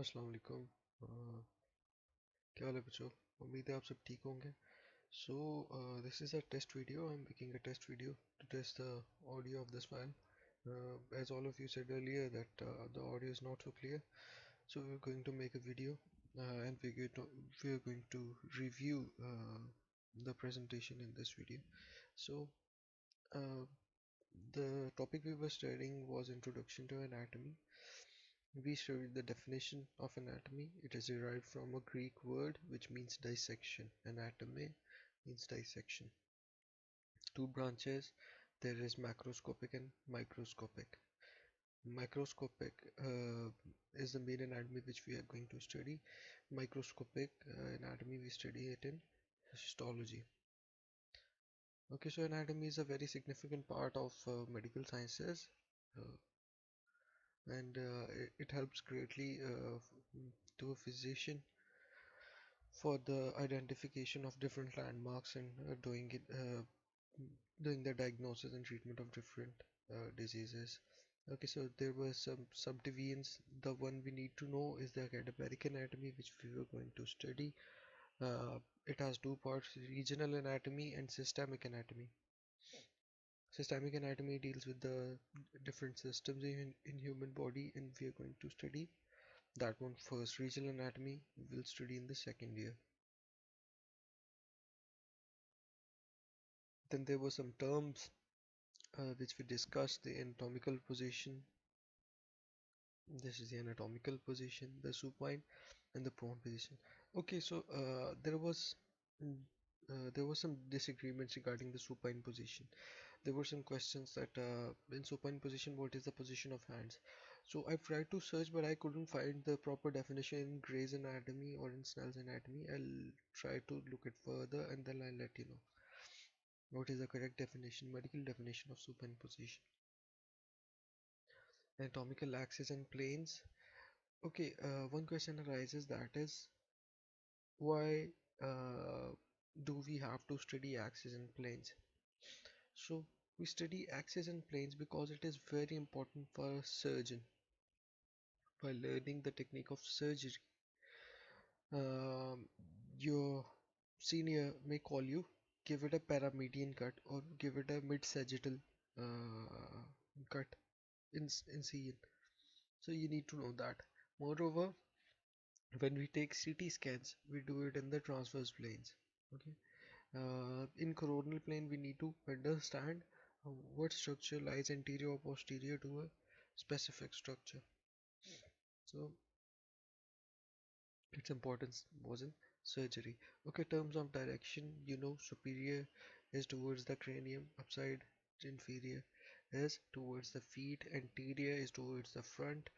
अस्सलाम वालेकुम। क्या हाल है बच्चों? उम्मीद है आप सब ठीक होंगे। So this is a test video. I'm making a test video to test the audio of this file. As all of you said earlier that the audio is not so clear, so we're going to make a video and we're going to review the presentation in this video. So uh, the topic we were studying was Introduction to Anatomy. We studied the definition of anatomy. It is derived from a Greek word which means dissection. Anatomy means dissection. Two branches, there is macroscopic and microscopic. Microscopic is the main anatomy which we are going to study. Microscopic anatomy, we study it in histology. Okay, so anatomy is a very significant part of medical sciences. Uh, and it helps greatly to a physician for the identification of different landmarks and doing the diagnosis and treatment of different diseases. Okay, so there were some subdivisions. The one we need to know is the cadaveric anatomy, which we were going to study. It has two parts: regional anatomy and systemic anatomy. Systemic anatomy deals with the different systems in human body, and we are going to study that one first. Regional anatomy we'll study in the second year. Then there were some terms which we discussed: the anatomical position. This is the anatomical position, the supine and the prone position. Okay, so mm, there was some disagreements regarding the supine position. There were some questions that in supine position, what is the position of hands? So I've tried to search, but I couldn't find the proper definition in Gray's Anatomy or in Snell's Anatomy. I'll try to look it further and then I'll let you know what is the correct definition, medical definition of supine position. Anatomical axis and planes. Okay, one question arises, that is, why uh, do we have to study axis and planes? So we study axis and planes because it is very important for a surgeon while learning the technique of surgery. Um, your senior may call you, give it a paramedian cut or give it a mid-sagittal cut in CN. So you need to know that. Moreover, when we take CT scans, we do it in the transverse planes. Okay. In coronal plane, we need to understand what structure lies anterior or posterior to a specific structure. So its importance was in surgery. Okay, terms of direction, superior is towards the cranium, upside inferior is towards the feet, anterior is towards the front,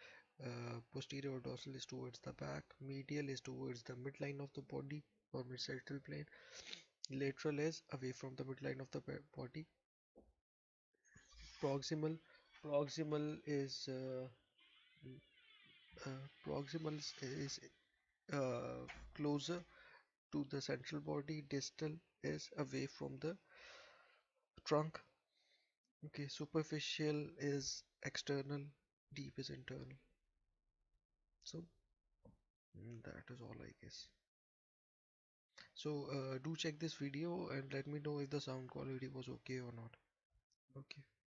posterior or dorsal is towards the back, medial is towards the midline of the body or mid-sagittal plane, lateral is away from the midline of the body, proximal proximal is proximal is closer to the central body, distal is away from the trunk. Okay, superficial is external, deep is internal. So that is all, I guess. So do check this video and let me know if the sound quality was okay or not. Okay.